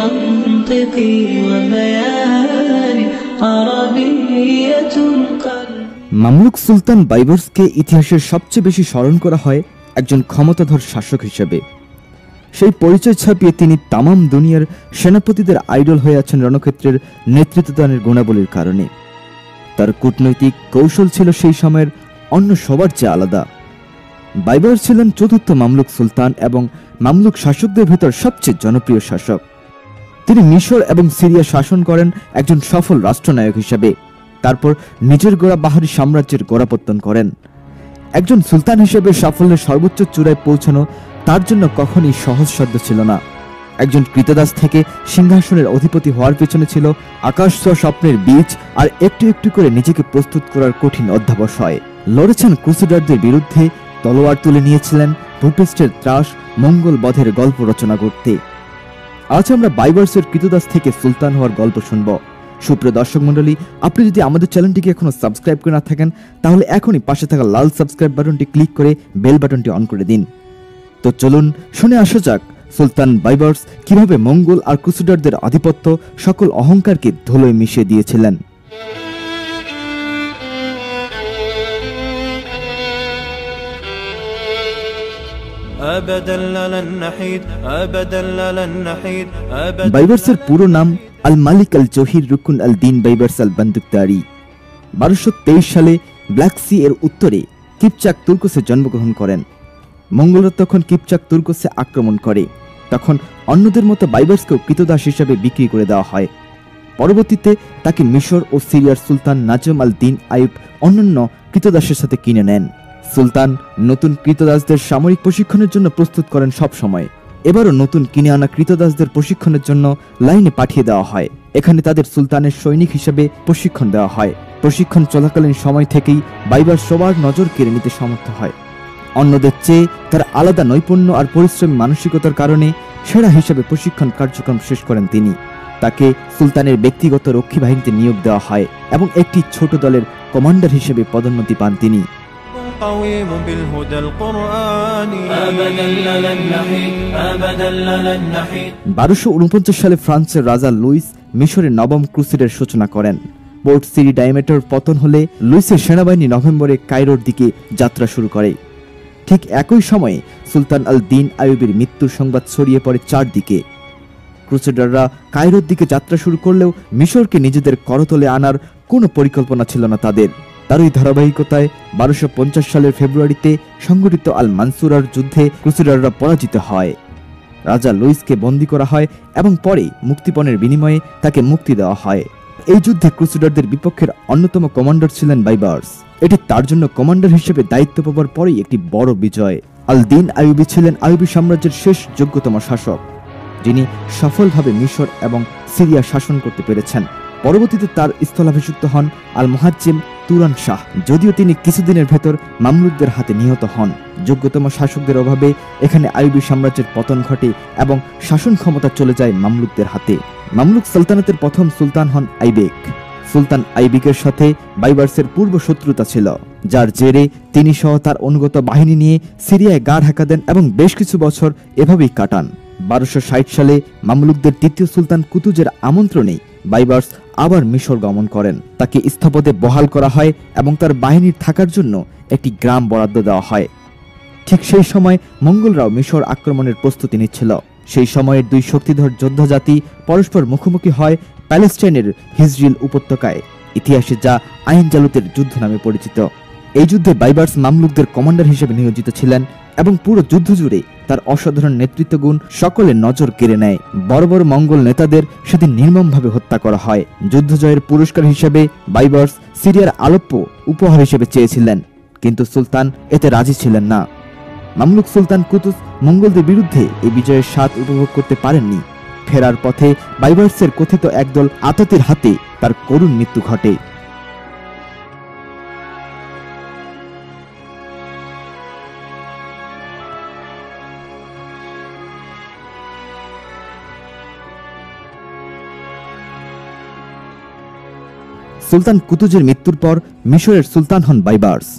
منطق وبيان عربية القلب। Mamluk সুলতান বাইবার্সকে ইতিহাসের সবচেয়ে বেশি স্মরণ করা হয় একজন ক্ষমতাধর শাসক হিসেবে। সেই পরিচয় ছাপিয়ে তিনি তামাম দুনিয়ার সেনাপতিদের আইডল হয়ে আছেন রণক্ষেত্রের নেতৃত্বদানের গুণাবলীর কারণে। তার কূটনৈতিক কৌশল ছিল সেই সময়ের অন্য সবার চেয়ে আলাদা। বাইবার্স ছিলেন চতুর্থ মামলুক সুলতান এবং মামলুক শাসকদের ভেতর সবচেয়ে জনপ্রিয় শাসক। তিনি মিশর এবং সিরিয়া শাসন করেন একজন সফল রাষ্ট্রনায়ক হিসেবে। তারপর নিজের গড়া বাহারি সাম্রাজ্যের গোড়াপত্তন করেন। একজন সুলতান হিসেবে সাফল্যের সর্বোচ্চ চূড়ায় পৌঁছানো তার জন্য কখনই সহজসাধ্য ছিল না। একজন কৃতদাস থেকে সিংহাসনের অধিপতি হওয়ার পেছনে ছিল আকাশ ছোঁয়া স্বপ্নের বীজ আর একটু একটু করে নিজেকে প্রস্তুত করার কঠিন অধ্যাবসায়। লড়েছেন ক্রুসেডারদের বিরুদ্ধে, তলোয়ার তুলে নিয়েছিলেন বুডাপেস্টের ত্রাস মঙ্গল বধের গল্প রচনা করতে। আজ আমরা বাইবার্সের কৃতদাস থেকে সুলতান হওয়ার গল্প শুনব। সুপ্রিয় দর্শক মণ্ডলী, আপনি যদি আমাদের চ্যানেলটিকে এখনো সাবস্ক্রাইব করে না থাকেন তাহলে এখনই পাশে থাকা লাল সাবস্ক্রাইব বাটনটি ক্লিক করে বেল বাটনটি অন করে দিন। তো চলুন শুনে আসা যাক সুলতান বাইবার্স কিভাবে মঙ্গল আর ক্রুসেডারদের আধিপত্য সকল অহংকারকে ধুলোয় মিশিয়ে দিয়েছিলেন। বাইবার্সের পুরো নাম আল মালিক আল জহির রুকুন আল দিন বাইবার্স আল বান্দুকদারি। 1223 সালে ব্ল্যাক সি এর উত্তরে কিপচাক তুর্কসে জন্মগ্রহণ করেন। মঙ্গলরা তখন কিপচাক তুর্কসে আক্রমণ করে। তখন অন্যদের মতো বাইবার্সকেও কৃতদাস হিসেবে বিক্রি করে দেওয়া হয়। পরবর্তীতে তাকে মিশর ও সিরিয়ার সুলতান নাজম আল দিন আইয়ুব অন্যান্য কৃতদাসের সাথে কিনে নেন। সুলতান নতুন কৃতদাসদের সামরিক প্রশিক্ষণের জন্য প্রস্তুত করেন সব সময়। এবারও নতুন কিনে আনা কৃতদাসদের প্রশিক্ষণের জন্য লাইনে পাঠিয়ে দেওয়া হয়। এখানে তাদের সুলতানের সৈনিক হিসেবে প্রশিক্ষণ দেওয়া হয়। প্রশিক্ষণ চলাকালীন সময় থেকেই বাইবার্স সবার নজর কেড়ে নিতে সমর্থ হয়। অন্যদের চেয়ে তার আলাদা নৈপুণ্য আর পরিশ্রমী মানসিকতার কারণে সেরা হিসেবে প্রশিক্ষণ কার্যক্রম শেষ করেন তিনি। তাকে সুলতানের ব্যক্তিগত রক্ষী বাহিনীতে নিয়োগ দেওয়া হয় এবং একটি ছোট দলের কমান্ডার হিসেবে পদোন্নতি পান তিনি। 1249 সালে ফ্রান্সের রাজা লুইস মিশরের নবম ক্রুসেডের সূচনা করেন। পোর্ট সিরি ডাইমেটর পতন হলে লুইসের সেনাবাহিনী নভেম্বরে কায়রোর দিকে যাত্রা শুরু করে। ঠিক একই সময়ে সুলতান আল দিন আইয়ুবের মৃত্যুর সংবাদ ছড়িয়ে পড়ে চারদিকে। ক্রুসেডাররা কায়রোর দিকে যাত্রা শুরু করলেও মিশরকে নিজেদের করতলে আনার কোনো পরিকল্পনা ছিল না তাদের। তারই ধারাবাহিকতায় 1250 সালের ফেব্রুয়ারিতে সংঘটিত আল মানসুরার যুদ্ধে ক্রুসেডাররা পরাজিত হয়। রাজা লুইসকে বন্দী করা হয় এবং পরে মুক্তিপণের বিনিময়ে তাকে মুক্তি দেওয়া হয়। এই যুদ্ধে ক্রুসেডারদের বিপক্ষের অন্যতম কমান্ডার ছিলেন বাইবার্স। এটি তার জন্য কমান্ডার হিসেবে দায়িত্ব পাওয়ার পরেই একটি বড় বিজয়। আল দিন আইয়ুবী ছিলেন আইয়ুবী সাম্রাজ্যের শেষ যোগ্যতম শাসক, যিনি সফলভাবে মিশর এবং সিরিয়া শাসন করতে পেরেছেন। পরবর্তীতে তার স্থলাভিষিক্ত হন আল মুহাজ্জিম তুরান শাহ, যদিও তিনি কিছুদিনের ভেতর মামলুকদের হাতে নিহত হন। যোগ্যতম শাসকদের অভাবে এখানে আইয়ুবী সাম্রাজ্যের পতন ঘটে এবং শাসন ক্ষমতা চলে যায় মামলুকদের হাতে। মামলুক সালতানাতের প্রথম সুলতান হন আইবেক। সুলতান আইবেকের সাথে বাইবার্সের পূর্ব শত্রুতা ছিল, যার জেরে তিনি সহ তার অনুগত বাহিনী নিয়ে সিরিয়ায় গা ঢাকা দেন এবং বেশ কিছু বছর এভাবেই কাটান। 1260 সালে মামলুকদের তৃতীয় সুলতান কুতুজের আমন্ত্রণে বাইবার্স আবার মিশর গমন করেন। তাকে স্থপদে বহাল করা হয় এবং তার বাহিনীর থাকার জন্য একটি গ্রাম বরাদ্দ দেওয়া হয়। ঠিক সেই সময় মঙ্গলরাও মিশর আক্রমণের প্রস্তুতি নিচ্ছিল। সেই সময়ের দুই শক্তিধর যোদ্ধা জাতি পরস্পর মুখোমুখি হয় প্যালেস্টাইনের হিজরিল উপত্যকায়, ইতিহাসে যা আইন জালুতের যুদ্ধ নামে পরিচিত। এই যুদ্ধে বাইবার্স মামলুকদের কমান্ডার হিসেবে নিয়োজিত ছিলেন এবং পুরো যুদ্ধ জুড়ে তার অসাধারণ নেতৃত্ব গুণ সকলের নজর কেড়ে নেয়। বড় বড় মঙ্গল নেতাদের সেদিন নির্মমভাবে হত্যা করা হয়। যুদ্ধ জয়ের পুরস্কার হিসেবে বাইবার্স সিরিয়ার আলেপ্পো উপহার হিসেবে চেয়েছিলেন, কিন্তু সুলতান এতে রাজি ছিলেন না। মামলুক সুলতান কুতুজ মঙ্গলদের বিরুদ্ধে এই বিজয়ের স্বাদ উপভোগ করতে পারেননি। ফেরার পথে বাইবার্সের কথিত একদল আততায়ীর হাতে তার করুণ মৃত্যু ঘটে। সুলতান কুতুজের মৃত্যুর পর মিশরের সুলতান হন বাইবার্স।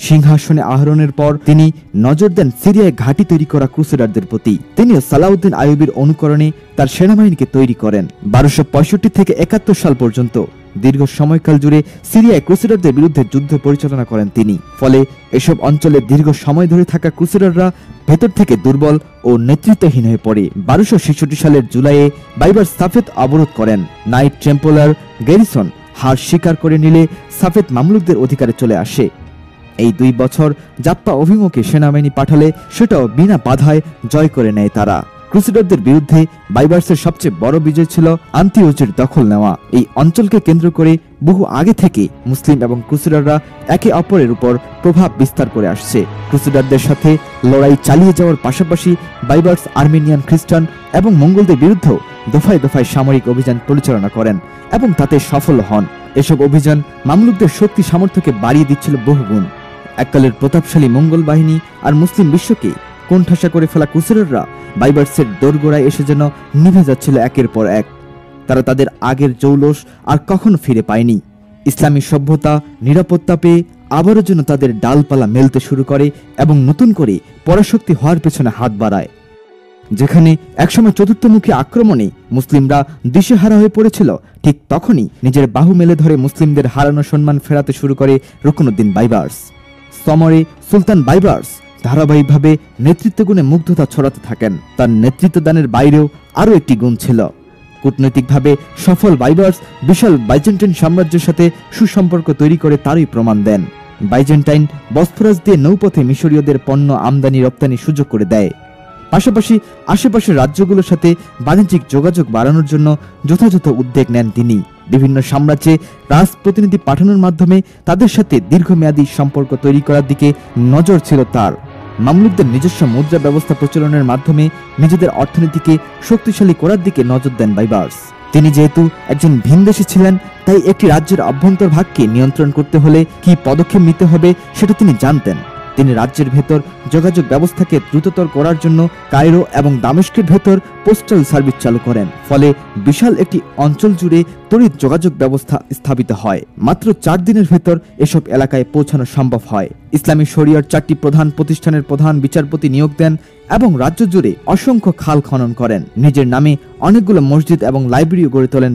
সিংহাসনে আরোহণের পর তিনি নজর দেন সিরিয়ায় ঘাঁটি তৈরি করা ক্রুসেডারদের প্রতি। তিনিও সালাউদ্দিন আইয়ুবীর অনুকরণে তার সেনাবাহিনীকে তৈরি করেন। 1265 থেকে 71 সাল পর্যন্ত দীর্ঘ সময়কাল জুড়ে সিরিয়ায় ক্রুসেডারদের বিরুদ্ধে যুদ্ধ পরিচালনা করেন তিনি। ফলে এসব অঞ্চলে দীর্ঘ সময় ধরে থাকা ক্রুসেডাররা ভেতর থেকে দুর্বল ও নেতৃত্বহীন হয়ে পড়ে। 1266 সালের জুলাইয়ে বাইবার্স সাফেদ অবরোধ করেন। নাইট টেম্পলার গ্যারিসন হার স্বীকার করে নিলে সাফেদ মামলুকদের অধিকারে চলে আসে। এই 2 বছর জাপ্পা অভিমুখে সেনাবাহিনী পাঠালে সেটাও বিনা বাধায় জয় করে নেয় তারা। ক্রুসেডারদের বিরুদ্ধে বাইবার্সের সবচেয়ে বড় বিজয় ছিল আন্তিওচের দখল নেওয়া। এই অঞ্চলকে কেন্দ্র করে বহু আগে থেকে মুসলিম এবং ক্রুসেডাররা একে অপরের উপর প্রভাব বিস্তার করে আসছে। ক্রুসেডারদের সাথে লড়াই চালিয়ে যাওয়ার পাশাপাশি বাইবার্স আর্মেনিয়ান, খ্রিস্টান এবং মঙ্গলদের বিরুদ্ধেও দফায় দফায় সামরিক অভিযান পরিচালনা করেন এবং তাতে সফল হন। এসব অভিযান মামলুকদের শক্তি সামর্থ্যকে বাড়িয়ে দিচ্ছিল বহুগুণ। এককালের প্রতাপশালী মঙ্গল বাহিনী আর মুসলিম বিশ্বকে কোণঠাসা করে ফেলা ক্রুসেডাররা বাইবার্সের দোরগোড়ায় এসে যেন নিভে যাচ্ছিল একের পর এক। তারা তাদের আগের জৌলস আর কখনো ফিরে পায়নি। ইসলামী সভ্যতা নিরাপত্তা পেয়ে আবারও যেন তাদের ডালপালা মেলতে শুরু করে এবং নতুন করে পরাশক্তি হওয়ার পেছনে হাত বাড়ায়। যেখানে একসময় চতুর্থমুখী আক্রমণে মুসলিমরা দিশেহারা হয়ে পড়েছিল, ঠিক তখনই নিজের বাহু মেলে ধরে মুসলিমদের হারানো সম্মান ফেরাতে শুরু করে রুকনুদ্দিন বাইবার্স। সমরে সুলতান বাইবার্স ধারাবাহিকভাবে নেতৃত্ব গুণে মুগ্ধতা ছড়াতে থাকেন। তার নেতৃত্ব দানের বাইরেও আরও একটি গুণ ছিল। কূটনৈতিকভাবে সফল বাইবার্স বিশাল বাইজেন্টাইন সাম্রাজ্যের সাথে সুসম্পর্ক তৈরি করে তারই প্রমাণ দেন। বাইজেন্টাইন বসফরাস দিয়ে নৌপথে মিশরীয়দের পণ্য আমদানি রপ্তানির সুযোগ করে দেয়। পাশাপাশি আশেপাশের রাজ্যগুলোর সাথে বাণিজ্যিক যোগাযোগ বাড়ানোর জন্য যথাযথ উদ্যোগ নেন তিনি। বিভিন্ন সাম্রাজ্যে রাজপ্রতিনিধি পাঠানোর মাধ্যমে তাদের সাথে দীর্ঘমেয়াদী সম্পর্ক তৈরি করার দিকে নজর ছিল তার। মামলুকদের নিজস্ব মুদ্রা ব্যবস্থা প্রচলনের মাধ্যমে নিজেদের অর্থনীতিকে শক্তিশালী করার দিকে নজর দেন বাইবার্স। তিনি যেহেতু একজন ভিনদেশী ছিলেন, তাই একটি রাজ্যের অভ্যন্তর ভাগকে নিয়ন্ত্রণ করতে হলে কি পদক্ষেপ নিতে হবে সেটা তিনি জানতেন। তিনি রাজ্যের ভেতর যোগাযোগ ব্যবস্থাকে দ্রুততর করার জন্য কায়রো এবং দামেস্কের ভেতর পোস্টাল সার্ভিস চালু করেন। ফলে বিশাল একটি অঞ্চল জুড়ে তড়িৎ যোগাযোগ ব্যবস্থা স্থাপিত হয়। মাত্র 4 দিনের ভেতর এসব এলাকায় পৌঁছানো সম্ভব হয়। ইসলামী শরিয়ার 4টি প্রধান প্রতিষ্ঠানের প্রধান বিচারপতি নিয়োগ দেন এবং রাজ্য জুড়ে অসংখ্য খাল খনন করেন। নিজের নামে অনেকগুলো মসজিদ এবং লাইব্রেরিও গড়ে তোলেন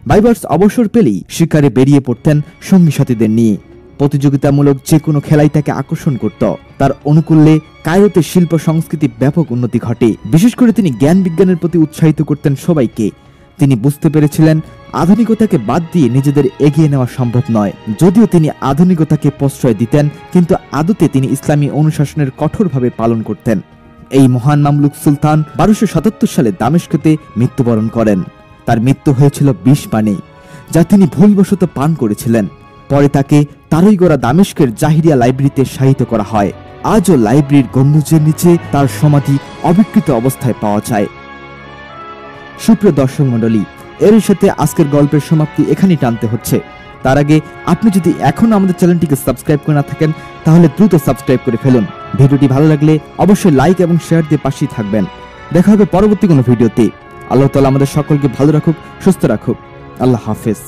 বাইবার্স অবসর পেলেই শিকারে বেরিয়ে পড়তেন সঙ্গী সাথীদের নিয়ে। প্রতিযোগিতামূলক যে কোনো খেলাই তাকে আকর্ষণ করত। তার অনুকূলে কায়রোতে শিল্প সংস্কৃতি ব্যাপক উন্নতি ঘটে। বিশেষ করে তিনি জ্ঞান বিজ্ঞানের প্রতি উৎসাহিত করতেন সবাইকে। তিনি বুঝতে পেরেছিলেন আধুনিকতাকে বাদ দিয়ে নিজেদের এগিয়ে নেওয়া সম্ভব নয়। যদিও তিনি আধুনিকতাকে প্রশ্রয় দিতেন, কিন্তু আদতে তিনি ইসলামী অনুশাসনের কঠোরভাবে পালন করতেন। এই মহান মামলুক সুলতান 1277 সালে দামেস্কতে মৃত্যুবরণ করেন। তার মৃত্যু হয়েছিল বিষ পানে, যা তিনি ভুলবশত পান করেছিলেন। পরে তাকে তারই গড়া দামেস্কের জাহিরিয়া লাইব্রেরিতে শায়িত করা হয়। আজও লাইব্রেরির গম্বুজের নিচে তার সমাধি অবিকৃত অবস্থায় পাওয়া যায়। সুপ্রিয় দর্শক মণ্ডলী, এর সাথে আজকের গল্পের সমাপ্তি এখানেই টানতে হচ্ছে। তার আগে আপনি যদি এখনো আমাদের চ্যানেলটিকে সাবস্ক্রাইব করে না থাকেন, তাহলে দ্রুত সাবস্ক্রাইব করে ফেলুন। ভিডিওটি ভালো লাগলে অবশ্যই লাইক এবং শেয়ার দিয়ে পাশেই থাকবেন। দেখা হবে পরবর্তী কোনো ভিডিওতে। আল্লাহ তাআলা আমাদের সকলকে ভালো রাখুক, সুস্থ রাখুক। আল্লাহ হাফেজ।